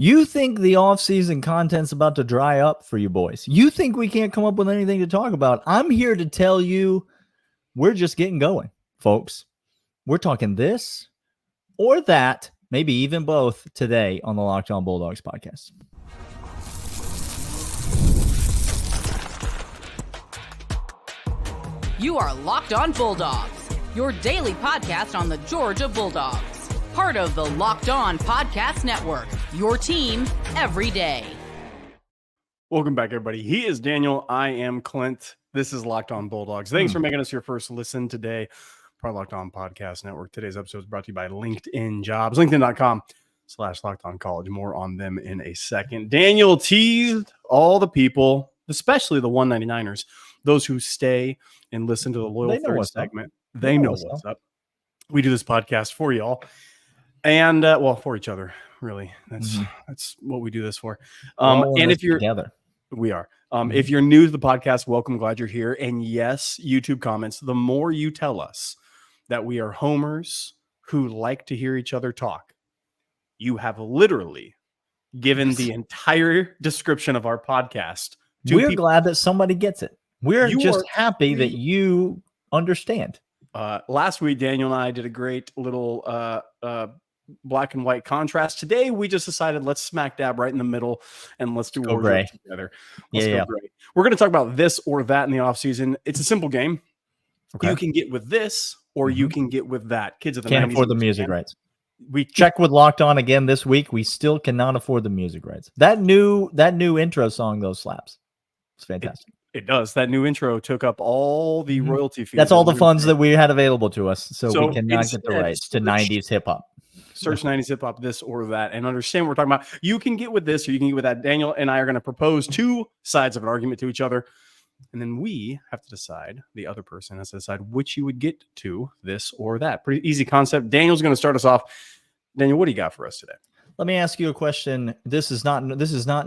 You think the off-season content's about to dry up for you boys? You think we can't come up with anything to talk about? I'm here to tell you we're just getting going, folks. We're talking this or that, maybe even both today on the Locked On Bulldogs podcast. You are Locked On Bulldogs, your daily podcast on the Georgia Bulldogs. Part of the Locked On Podcast Network, your team every day. Welcome back, everybody. He is Daniel. I am Clint. This is Locked On Bulldogs. Thanks for making us your first listen today. Part of Locked On Podcast Network. Today's episode is brought to you by LinkedIn Jobs. LinkedIn.com/Locked On College. More on them in a second. Daniel teased all the people, especially the 199ers, those who stay and listen to the Loyal Third segment. They know what's up. We do this podcast for y'all. And for each other, really. That's what we do this for. And if you're together, we are. If you're new to the podcast, welcome. Glad you're here. And yes, YouTube comments. The more you tell us that we are homers who like to hear each other talk, you have literally given the entire description of our podcast. We're glad that somebody gets it. We're just happy that you understand. Last week, Daniel and I did a great little black and white contrast. Today, we just decided let's smack dab right in the middle and let's do wardrobe together. Let's go gray. We're going to talk about this or that in the offseason. It's a simple game. Okay. You can get with this or you can get with that. Kids of the can't 90s afford the music rights. We checked with Locked On again this week. We still cannot afford the music rights. That new intro song though slaps. It's fantastic. It does. That new intro took up all the royalty fees. That's all the funds that we had available to us. So we cannot get the rights to 90s hip hop. Search 90s hip hop, this or that, and understand what we're talking about. You can get with this or you can get with that. Daniel and I are going to propose two sides of an argument to each other. And then we have to decide, the other person has to decide which you would get to, this or that. Pretty easy concept. Daniel's going to start us off. Daniel, what do you got for us today? Let me ask you a question. This is not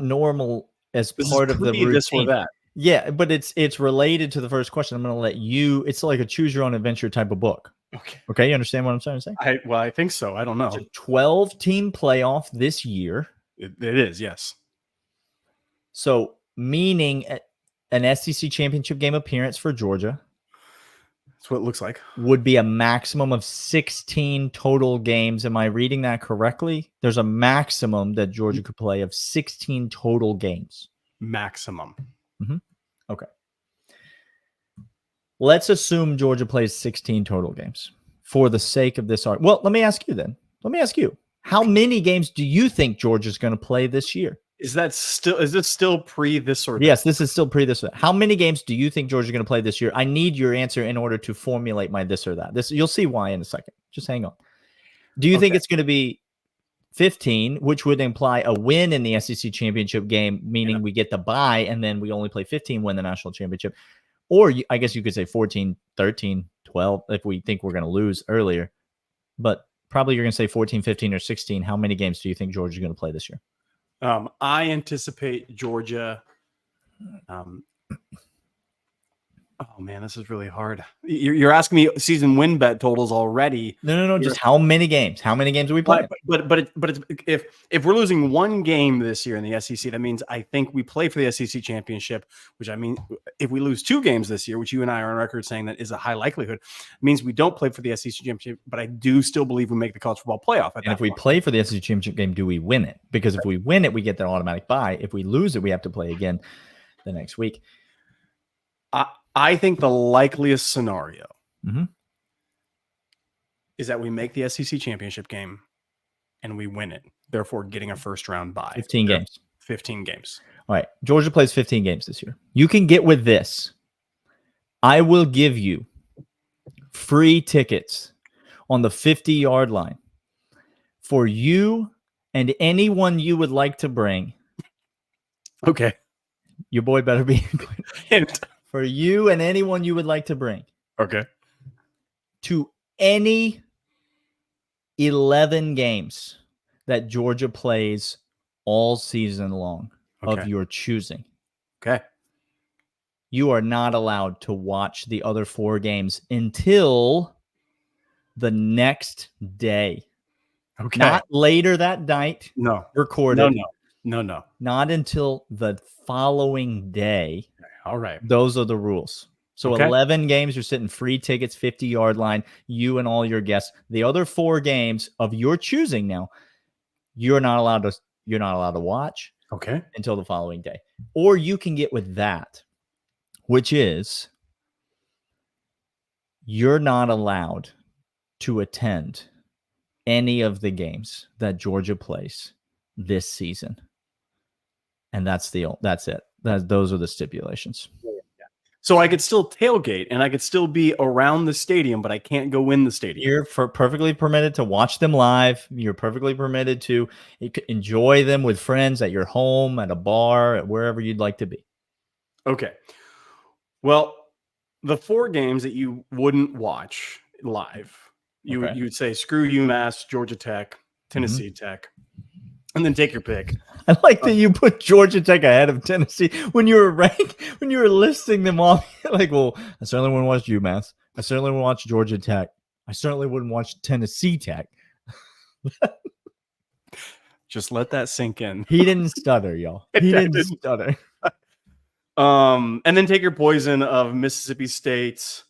normal as part of the routine. This or that. Yeah, but it's related to the first question. I'm going to let you. It's like a choose your own adventure type of book. Okay, you understand what I'm trying to say? I think so. I don't know. It's a 12-team playoff this year. It is, yes. So, meaning an SEC championship game appearance for Georgia. That's what it looks like. Would be a maximum of 16 total games. Am I reading that correctly? There's a maximum that Georgia could play of 16 total games. Maximum. Okay. Let's assume Georgia plays 16 total games for the sake of this argument. Well, let me ask you then. How many games do you think Georgia's going to play this year? Is this still pre this or that? Yes, this is still pre this or that. How many games do you think Georgia's going to play this year? I need your answer in order to formulate my this or that. You'll see why in a second. Just hang on. Do you think it's going to be 15, which would imply a win in the SEC championship game, meaning we get the bye and then we only play 15, win the national championship? Or I guess you could say 14, 13, 12 if we think we're going to lose earlier. But probably you're going to say 14, 15, or 16. How many games do you think Georgia's going to play this year? I anticipate Georgia. Oh man, this is really hard. You're asking me season win bet totals already. No. Just how many games? How many games do we play? But if we're losing one game this year in the SEC, that means I think we play for the SEC championship. Which I mean, if we lose two games this year, which you and I are on record saying that is a high likelihood, means we don't play for the SEC championship. But I do still believe we make the college football playoff. And if we play for the SEC championship game, do we win it? Because if we win it, we get that automatic bye. If we lose it, we have to play again the next week. I think the likeliest scenario is that we make the SEC championship game and we win it, therefore getting a first round bye. 15 games. 15 games. All right. Georgia plays 15 games this year. You can get with this. I will give you free tickets on the 50-yard line for you and anyone you would like to bring. Okay. Your boy better be for you and anyone you would like to bring. Okay. To any 11 games that Georgia plays all season long of your choosing. Okay. You are not allowed to watch the other 4 games until the next day. Okay. Not later that night. No. Recorded. No. Not until the following day. All right. Those are the rules. So Okay. 11 games, you're sitting free tickets, 50-yard line, you and all your guests. The other 4 games of your choosing now, you're not allowed to watch Okay. until the following day. Or you can get with that, which is you're not allowed to attend any of the games that Georgia plays this season. And that's it. Those are the stipulations. So I could still tailgate and I could still be around the stadium, but I can't go in the stadium. You're perfectly permitted to watch them live. You're perfectly permitted to enjoy them with friends at your home, at a bar, at wherever you'd like to be. Okay. Well, the 4 games that you wouldn't watch live, you would say screw UMass, Georgia Tech, Tennessee Tech, and then take your pick. I like that you put Georgia Tech ahead of Tennessee when you were listing them off. Like, well, I certainly wouldn't watch UMass. I certainly wouldn't watch Georgia Tech. I certainly wouldn't watch Tennessee Tech. Just let that sink in. He didn't stutter, y'all. He didn't stutter. And then take your poison of Mississippi State.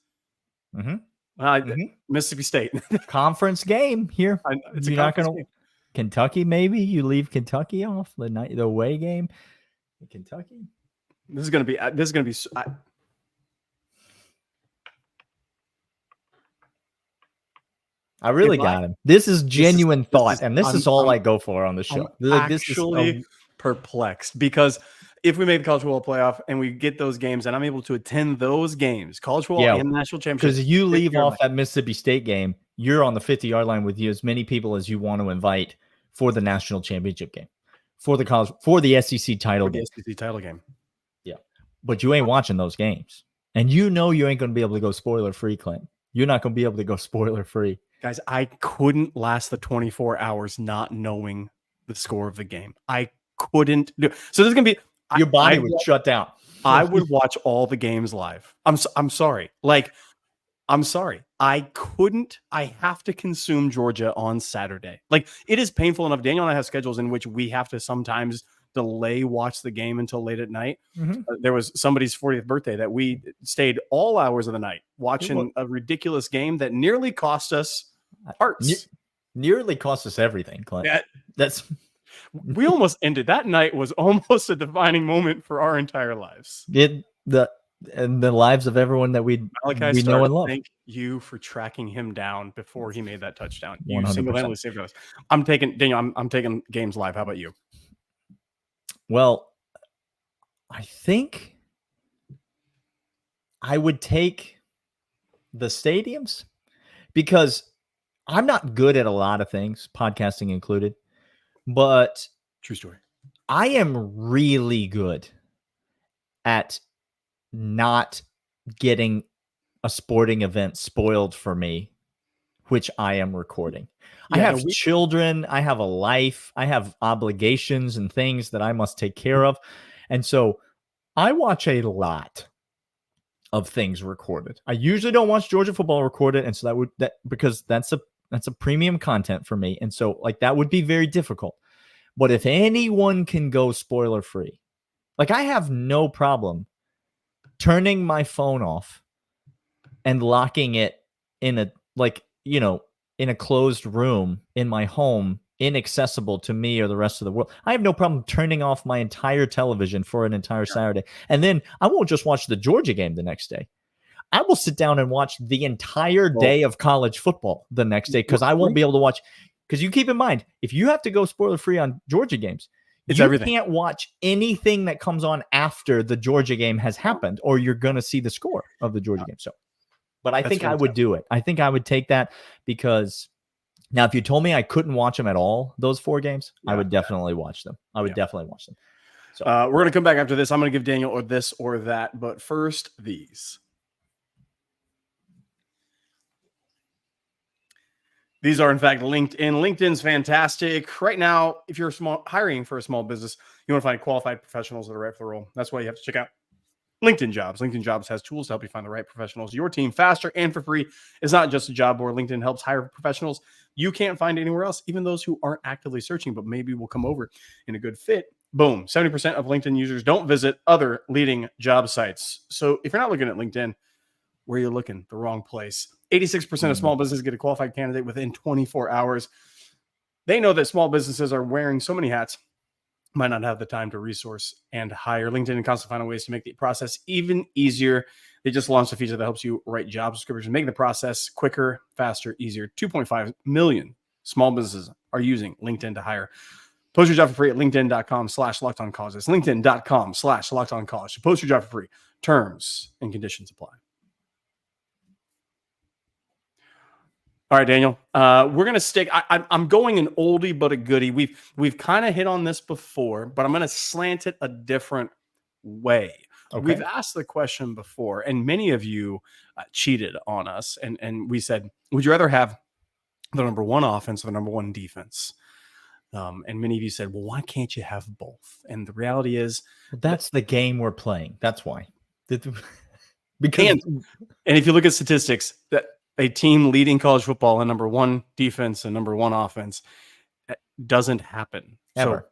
Mississippi State Conference game here. It's You're not going to Kentucky. Maybe you leave Kentucky off the away game. Kentucky. This is going to be. I really got him. This is genuine thought, and this is all I go for on the show. I'm actually perplexed because if we make the college football playoff and we get those games, and I'm able to attend those games, college football and national championship, because you leave off that Mississippi State game, you're on the 50-yard line with as many people as you want to invite for the national championship game, for the SEC title game. The SEC title game. Yeah, but you ain't watching those games, and you ain't going to be able to go spoiler free, Clint. You're not going to be able to go spoiler free. Guys, I couldn't last the 24 hours not knowing the score of the game. I couldn't do it. So there's going to be your body would shut down. I would watch all the games live. I'm sorry. I'm sorry. I couldn't. I have to consume Georgia on Saturday. It is painful enough. Daniel and I have schedules in which we have to sometimes watch the game until late at night. There was somebody's 40th birthday that we stayed all hours of the night watching a ridiculous game that nearly cost us hearts. Nearly cost us everything, Clint. We almost ended. That night was almost a defining moment for our entire lives. And the lives of everyone that we know and love. Thank you for tracking him down before he made that touchdown. You 100%. single-handedly saved us. I'm taking games live. How about you? Well, I think I would take the stadiums because I'm not good at a lot of things, podcasting included, but true story. I am really good at not getting a sporting event spoiled for me, which I am recording. I have children. I have a life. I have obligations and things that I must take care of. And so I watch a lot of things recorded. I usually don't watch Georgia football recorded. And so because that's a premium content for me. And so that would be very difficult. But if anyone can go spoiler free, I have no problem turning my phone off and locking it in a closed room in my home, inaccessible to me or the rest of the world. I have no problem turning off my entire television for an entire Saturday. And then I won't just watch the Georgia game the next day. I will sit down and watch the entire day of college football the next day because I won't be able to watch. Because you keep in mind, if you have to go spoiler free on Georgia games, you can't watch anything that comes on after the Georgia game has happened, or you're going to see the score of the Georgia game. So, but I think I would do it. I think I would take that because now, if you told me I couldn't watch them at all, those 4 games, I would definitely watch them. I would definitely watch them. So we're going to come back after this. I'm going to give Daniel or this or that, but first these. These are, in fact, LinkedIn. LinkedIn's fantastic. Right now, if you're hiring for a small business, you want to find qualified professionals that are right for the role. That's why you have to check out LinkedIn Jobs. LinkedIn Jobs has tools to help you find the right professionals, your team faster and for free. It's not just a job board. LinkedIn helps hire professionals you can't find anywhere else, even those who aren't actively searching, but maybe will come over in a good fit. Boom. 70% of LinkedIn users don't visit other leading job sites. So if you're not looking at LinkedIn, where you're looking, the wrong place. 86% of small businesses get a qualified candidate within 24 hours. They know that small businesses are wearing so many hats, might not have the time to resource and hire. LinkedIn constantly find ways to make the process even easier. They just launched a feature that helps you write job descriptions, making the process quicker, faster, easier. 2.5 million small businesses are using LinkedIn to hire. Post your job for free at linkedin.com/lockedoncollege. That's linkedin.com/lockedoncollege. So post your job for free. Terms and conditions apply. All right, Daniel. We're gonna stick. I'm going an oldie but a goodie. We've kind of hit on this before, but I'm gonna slant it a different way. Okay. We've asked the question before, and many of you cheated on us, and we said, would you rather have the number one offense or the number one defense? And many of you said, well, why can't you have both? And the reality is, that's the game we're playing. That's why. Because and if you look at statistics, that a team leading college football in number one defense and number one offense doesn't happen ever.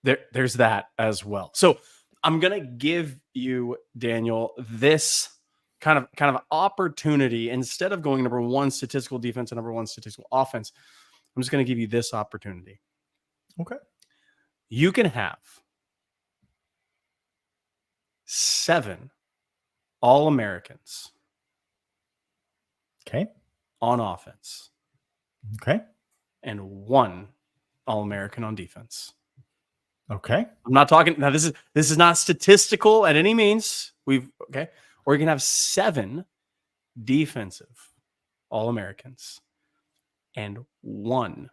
So there's that as well. So I'm gonna give you, Daniel, this kind of opportunity. Instead of going number one statistical defense and number one statistical offense, I'm just gonna give you this opportunity. Okay. You can have 7 All-Americans. Okay. On offense. Okay. And 1 All-American on defense. Okay. I'm not talking now. This is not statistical at any means. Okay. Or you can have 7 defensive All-Americans and 1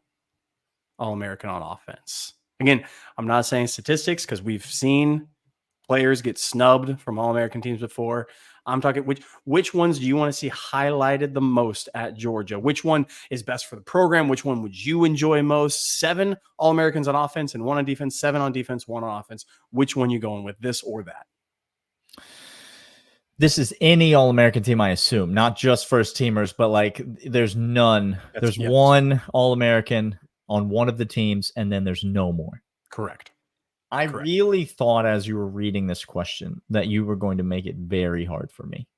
All-American on offense. Again, I'm not saying statistics because we've seen players get snubbed from All-American teams before. I'm talking which ones do you want to see highlighted the most at Georgia? Which one is best for the program? Which one would you enjoy most? 7 All-Americans on offense and 1 on defense, 7 on defense, 1 on offense. Which one you going with, this or that? This is any All-American team, I assume, not just first teamers, but like there's none. There's 1 All-American on one of the teams, and then there's no more. Correct. I really thought as you were reading this question that you were going to make it very hard for me.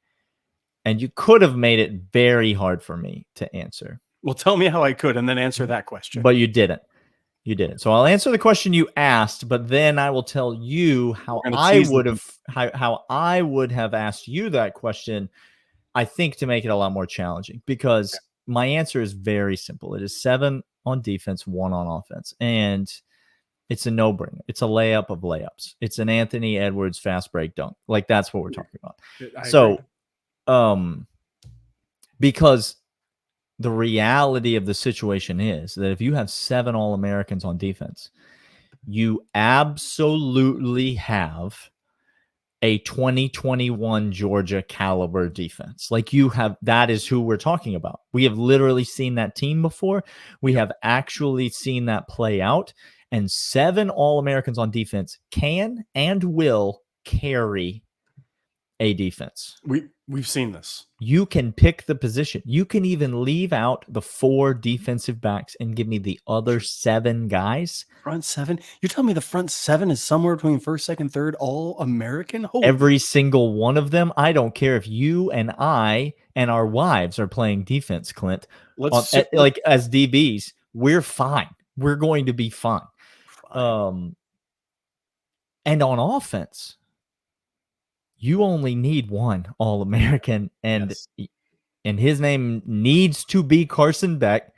And you could have made it very hard for me to answer. Well, tell me how I could and then answer that question. But you didn't. You didn't. So I'll answer the question you asked, but then I will tell you how I would have asked you that question, I think, to make it a lot more challenging, because my answer is very simple. It is 7 on defense, 1 on offense. And it's a no-brainer. It's a layup of layups. It's an Anthony Edwards fast break dunk. Like, that's what we're talking about. So, because the reality of the situation is that if you have 7 All-Americans on defense, you absolutely have a 2021 Georgia caliber defense. Like, you have, that is who we're talking about. We have literally seen that team before. We have actually seen that play out. And 7 All-Americans on defense can and will carry a defense. We've seen this. You can pick the position. You can even leave out the 4 defensive backs and give me the other 7 guys. Front 7? You're telling me the front 7 is somewhere between first, second, third All-American? Every single one of them. I don't care if you and I and our wives are playing defense, Clint. Like as DBs, we're fine. We're going to be fine. And on offense, you only need 1 All-American, and his name needs to be Carson Beck.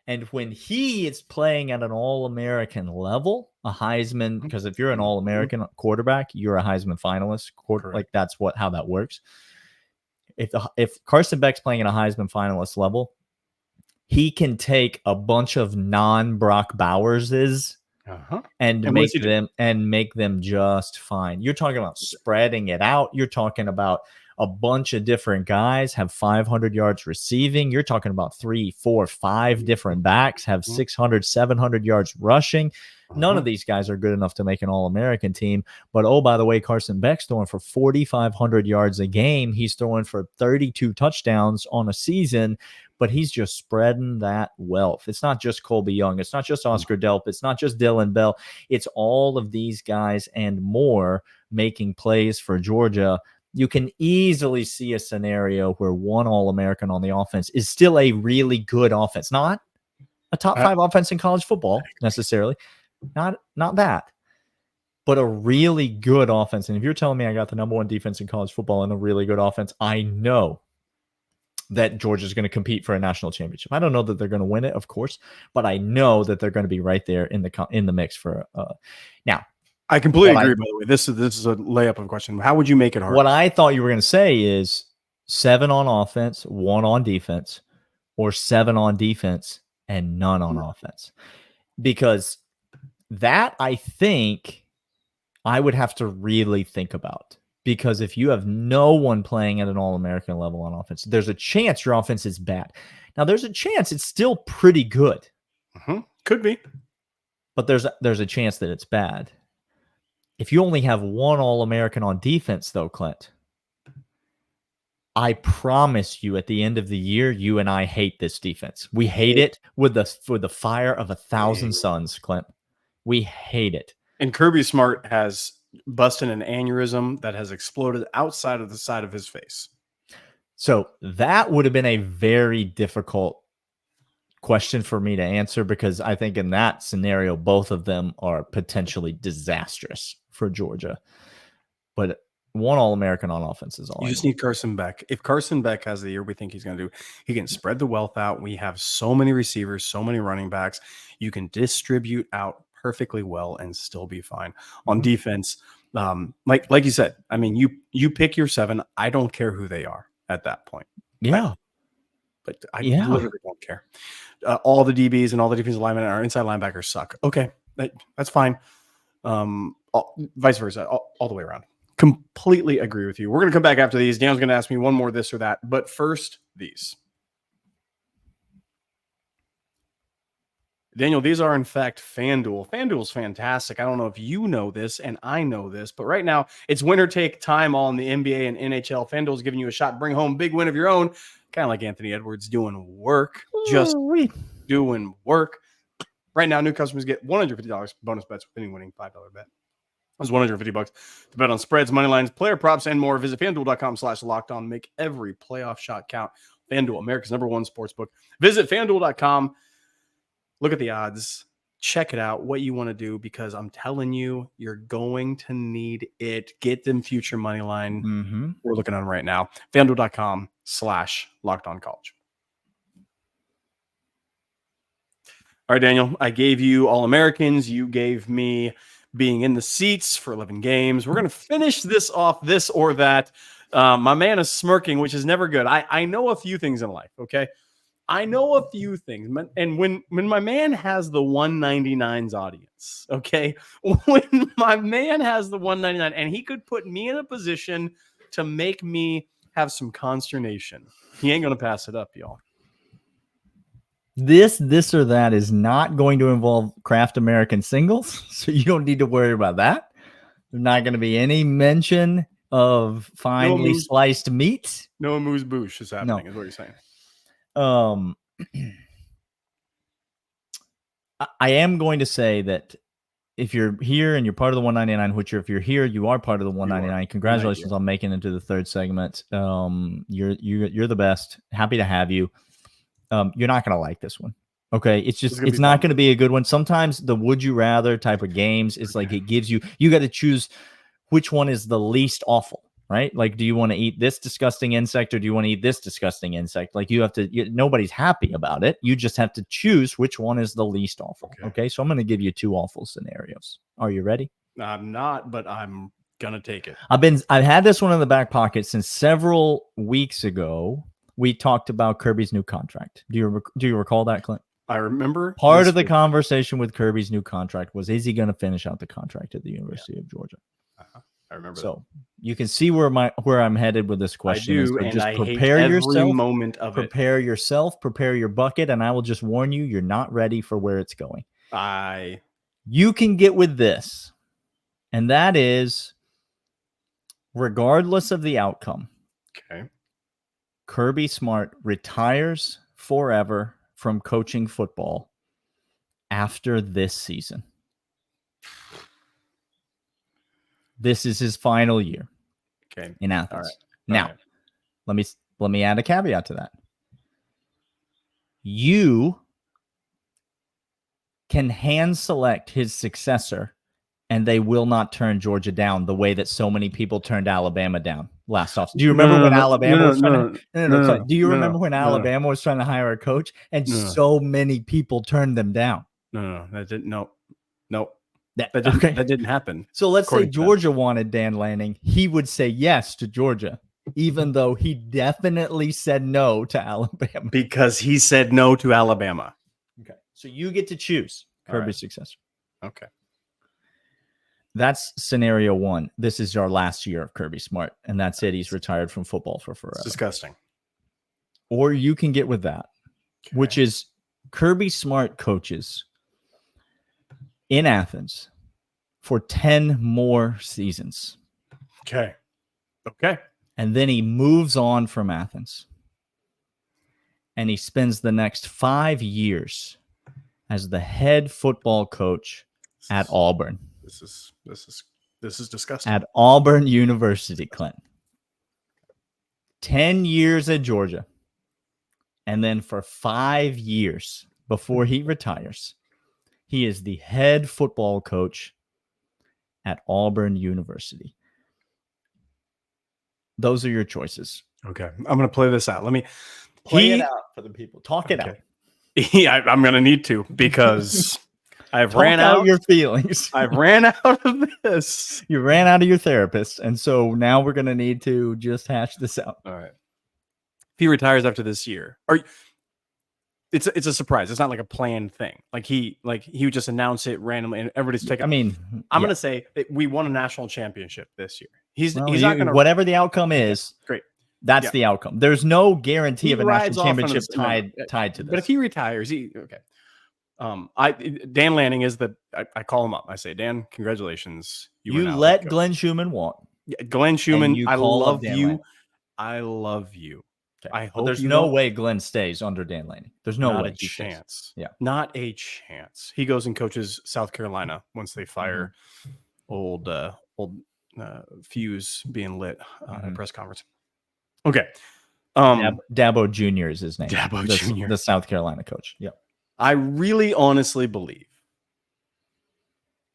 And when he is playing at an All-American level, a Heisman, because if you're an All-American quarterback, you're a Heisman finalist. Like, that's how that works. If Carson Beck's playing at a Heisman finalist level, he can take a bunch of non-Brock Bowerses and make them just fine. You're talking about spreading it out. You're talking about a bunch of different guys have 500 yards receiving. You're talking about 3, 4, 5 different backs have 600, 700 yards rushing. None of these guys are good enough to make an All-American team. But, oh, by the way, Carson Beck's throwing for 4,500 yards a game. He's throwing for 32 touchdowns on a season, but he's just spreading that wealth. It's not just Colby Young. It's not just Oscar Delp. It's not just Dylan Bell. It's all of these guys and more making plays for Georgia. You can easily see a scenario where one All-American on the offense is still a really good offense. Not a top 5 offense in college football necessarily. Not that, but a really good offense. And if you're telling me I got the number 1 defense in college football and a really good offense, I know that Georgia's going to compete for a national championship. I don't know that they're going to win it, of course, but I know that they're going to be right there in the mix for now. I completely agree. By the way, this is a layup of a question. How would you make it hard? What I thought you were going to say is 7 on offense, 1 on defense, or 7 on defense and none on offense, because that I think I would have to really think about, because if you have no one playing at an All-American level on offense, there's a chance your offense is bad. Now, there's a chance it's still pretty good. Could be. But there's a chance that it's bad. If you only have 1 All-American on defense, though, Clint, I promise you at the end of the year, you and I hate this defense. We hate it with the fire of 1,000 suns, Clint. We hate it. And Kirby Smart has busted an aneurysm that has exploded outside of the side of his face. So that would have been a very difficult question for me to answer, because I think in that scenario, both of them are potentially disastrous for Georgia. But 1 All-American on offense is all. You just need Carson Beck. If Carson Beck has the year we think he's going to do, he can spread the wealth out. We have so many receivers, so many running backs. You can distribute out perfectly well and still be fine. On defense, like you said, I mean, you pick your 7. I don't care who they are at that point. Yeah. But I literally don't care. All the DBs and all the defensive linemen and our inside linebackers suck. Okay, that's fine. Vice versa, all the way around. Completely agree with you. We're going to come back after these. Daniel's going to ask me one more this or that. But first, these. Daniel, these are, in fact, FanDuel. FanDuel's fantastic. I don't know if you know this, and I know this, but right now, it's winner take time all in the NBA and NHL. FanDuel's giving you a shot. Bring home a big win of your own. Kind of like Anthony Edwards doing work. Just doing work. Right now, new customers get $150 bonus bets with any winning $5 bet. That's $150 to bet on spreads, money lines, player props, and more. Visit FanDuel.com/lockedon. Make every playoff shot count. FanDuel, America's #1 sportsbook. Visit FanDuel.com. Look at the odds. Check it out, what you want to do, because I'm telling you, you're going to need it. Get them future money line. We're looking on right now. FanDuel.com/lockedoncollege. All right, Daniel, I gave you All-Americans. You gave me being in the seats for 11 games. We're going to finish this off, this or that. My man is smirking, which is never good. I know a few things in life, okay? I know a few things. And when my man has the 199's audience, okay? When my man has the 199 and he could put me in a position to make me have some consternation, he ain't going to pass it up, y'all. This or that is not going to involve Kraft American singles, so you don't need to worry about that. There's not going to be any mention of finely sliced meat. No amuse bouche is happening, is what you're saying. I am going to say that if you're here and you're part of the 199, which if you're here, you are part of the 199. Congratulations on making it into the 3rd segment. You're the best. Happy to have you. You're not going to like this one. Okay. It's not going to be a good one. Sometimes the would you rather type of games is like, it gives you got to choose which one is the least awful, right? Like, do you want to eat this disgusting insect or do you want to eat this disgusting insect? Like, you have to, nobody's happy about it. You just have to choose which one is the least awful. Okay. So I'm going to give you 2 awful scenarios. Are you ready? I'm not, but I'm going to take it. I've had this one in the back pocket since several weeks ago. We talked about Kirby's new contract. Do you recall that, Clint? I remember. Part of the conversation with Kirby's new contract was, is he going to finish out the contract at the University of Georgia? I I remember. So you can see where I'm headed with this question. I do, so and just I prepare hate every yourself, moment of prepare yourself, prepare your bucket, and I will just warn you, you're not ready for where it's going. You can get with this, and that is, regardless of the outcome, okay, Kirby Smart retires forever from coaching football after this season. This is his final year in Athens. Now, let me add a caveat to that. You can hand select his successor, and they will not turn Georgia down the way that so many people turned Alabama down last offseason. Do you remember when Alabama was trying to? Do you remember when Alabama was trying to hire a coach, and so many people turned them down? No, that didn't. No. That didn't happen. So let's say Georgia wanted Dan Lanning. He would say yes to Georgia, even though he definitely said no to Alabama. Because he said no to Alabama. Okay. So you get to choose Kirby's successor. Okay. That's scenario one. This is our last year of Kirby Smart, and that's it. He's retired from football for forever. It's disgusting. Or you can get with that, which is Kirby Smart coaches in Athens for 10 more seasons. Okay. And then he moves on from Athens. And he spends the next 5 years as the head football coach at Auburn. This is disgusting. At Auburn University, Clint. 10 years at Georgia. And then for 5 years before he retires, he is the head football coach at Auburn University. Those are your choices. Okay. I'm going to play this out. Let me play it out for the people. Talk it out. Yeah, I'm going to need to, because I've ran out your feelings. I've ran out of this. You ran out of your therapist. And so now we're going to need to just hash this out. All right. If he retires after this year, it's a surprise. It's not like a planned thing. Like he would just announce it randomly and everybody's taking. I mean, I'm going to say that we won a national championship this year. He's not going to, whatever the outcome is. Great. That's the outcome. There's no guarantee of a national championship tied to this. But if he retires, Dan Lanning is I call him up. I say, Dan, congratulations. You let Glenn Schumann walk. Yeah, Glenn Schumann, I love you. Lanning. I love you. Okay. I hope there's no way Glenn stays under Dan Lanning. There's no way. Not a chance. Yeah. Not a chance. He goes and coaches South Carolina once they fire old fuse being lit at a press conference. Okay. Dabo Jr. is his name. Dabo Jr. The South Carolina coach. Yep. I really honestly believe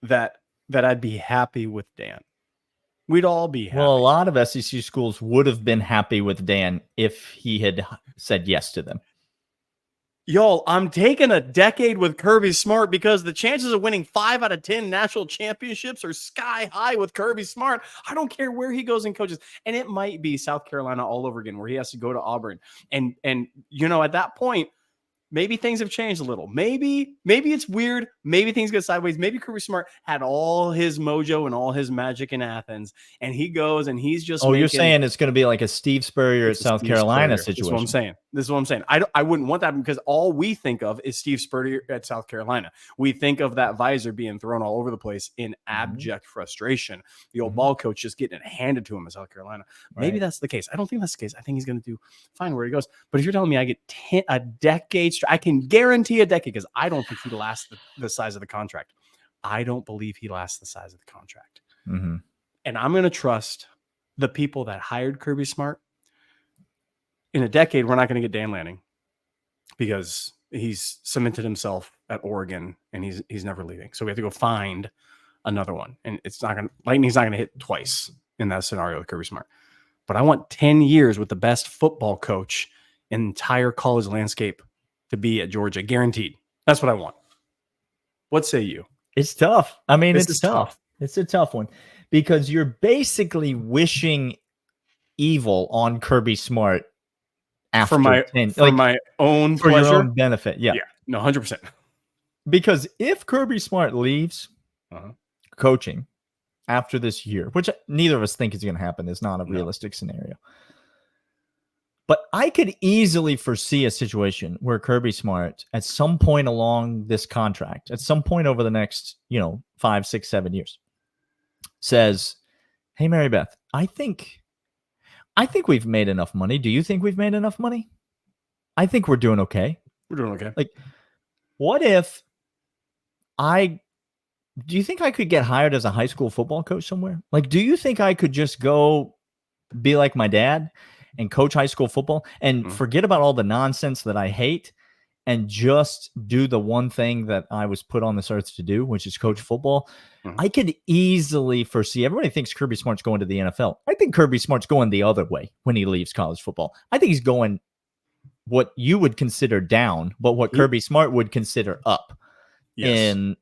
that I'd be happy with Dan. We'd all be happy. Well, a lot of SEC schools would have been happy with Dan if he had said yes to them. Y'all, I'm taking a decade with Kirby Smart because the chances of winning 5 out of 10 national championships are sky high with Kirby Smart. I don't care where he goes and coaches. And it might be South Carolina all over again, where he has to go to Auburn. And at that point, maybe things have changed a little. Maybe it's weird. Maybe things get sideways. Maybe Kirby Smart had all his mojo and all his magic in Athens, and he goes and he's just. You're saying it's going to be like a Steve Spurrier at South Carolina situation. This is what I'm saying. I wouldn't want that, because all we think of is Steve Spurrier at South Carolina. We think of that visor being thrown all over the place in abject frustration. The old ball coach just getting it handed to him in South Carolina. Maybe that's the case. I don't think that's the case. I think he's going to do fine where he goes. But if you're telling me I get a decade, I can guarantee a decade, because I don't think he lasts the size of the contract. I don't believe he lasts the size of the contract. And I'm going to trust the people that hired Kirby Smart. In a decade, we're not going to get Dan Lanning, because he's cemented himself at Oregon and he's never leaving. So we have to go find another one. And Lightning's not going to hit twice in that scenario with Kirby Smart. But I want 10 years with the best football coach in the entire college landscape to be at Georgia, guaranteed. That's what I want. What say you? It's tough. I mean, it's tough. It's a tough one, because you're basically wishing evil on Kirby Smart after for my own for pleasure, your own benefit. Yeah, no, 100%. Because if Kirby Smart leaves coaching after this year, which neither of us think is going to happen, is not a realistic scenario. But I could easily foresee a situation where Kirby Smart, at some point along this contract, at some point over the next, 5, 6, 7 years, says, "Hey, Mary Beth, I think we've made enough money. Do you think we've made enough money? I think we're doing okay. We're doing okay. Like, what if do you think I could get hired as a high school football coach somewhere? Like, do you think I could just go be like my dad and coach high school football and forget about all the nonsense that I hate and just do the one thing that I was put on this earth to do, which is coach football?" I could easily foresee, everybody thinks Kirby Smart's going to the NFL. I think Kirby Smart's going the other way when he leaves college football. I think he's going what you would consider down, but what Kirby Smart would consider up in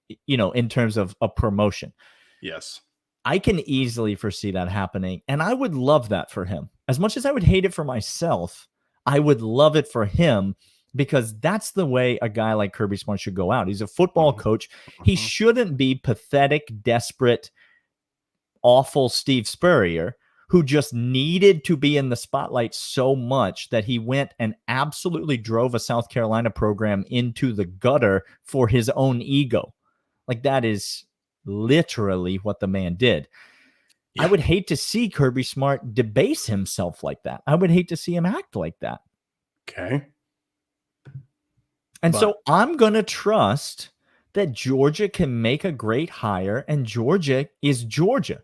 terms of a promotion. Yes. I can easily foresee that happening, and I would love that for him. As much as I would hate it for myself, I would love it for him, because that's the way a guy like Kirby Smart should go out. He's a football coach. He shouldn't be pathetic, desperate, awful Steve Spurrier, who just needed to be in the spotlight so much that he went and absolutely drove a South Carolina program into the gutter for his own ego. Like, that is literally what the man did. Yeah. I would hate to see Kirby Smart debase himself like that. I would hate to see him act like that. Okay. So I'm going to trust that Georgia can make a great hire, and Georgia is Georgia.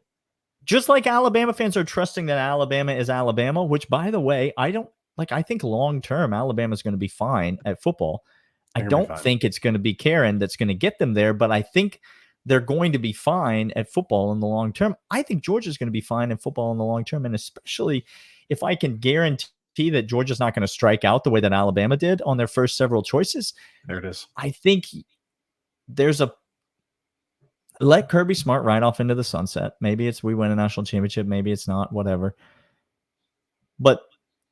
Just like Alabama fans are trusting that Alabama is Alabama, which, by the way, I think long-term Alabama is going to be fine at football. I don't think it's going to be Karen that's going to get them there, but I think they're going to be fine at football in the long term. I think Georgia's going to be fine in football in the long term, and especially if I can guarantee that Georgia's not going to strike out the way that Alabama did on their first several choices. There it is. I think let Kirby Smart ride off into the sunset. Maybe it's we win a national championship. Maybe it's not, whatever. But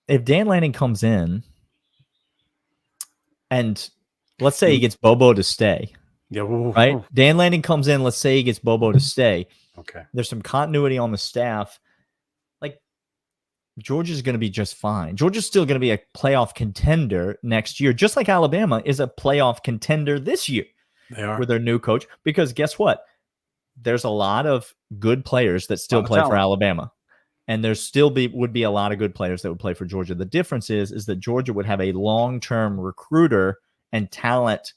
if Dan Lanning comes in and let's say he gets Bobo to stay. Yeah, right? Dan Lanning comes in. Let's say he gets Bobo to stay. Okay. There's some continuity on the staff. Like, Georgia's going to be just fine. Georgia's still going to be a playoff contender next year, just like Alabama is a playoff contender this year. They are. With their new coach. Because guess what? There's a lot of good players that still play for Alabama. And there still would be a lot of good players that would play for Georgia. The difference is that Georgia would have a long-term recruiter and talent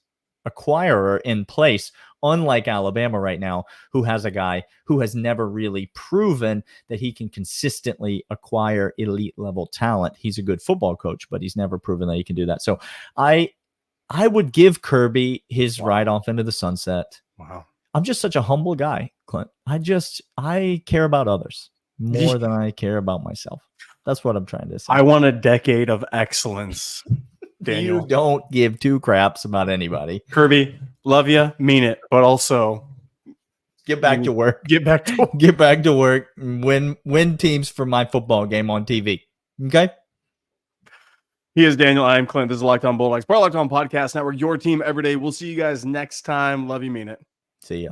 acquirer in place, unlike Alabama right now, who has a guy who has never really proven that he can consistently acquire elite level talent. He's a good football coach, but he's never proven that he can do that. So I would give Kirby his ride off into the sunset. Wow. I'm just such a humble guy, Clint. I care about others more than I care about myself. That's what I'm trying to say. I want a decade of excellence. Daniel. You don't give two craps about anybody. Kirby, love you, mean it, but also get back to work. Get back to work. Win teams for my football game on TV. Okay? He is Daniel. I am Clint. This is Locked On Bulldogs, part of Locked On Podcast Network, your team every day. We'll see you guys next time. Love you, mean it. See ya.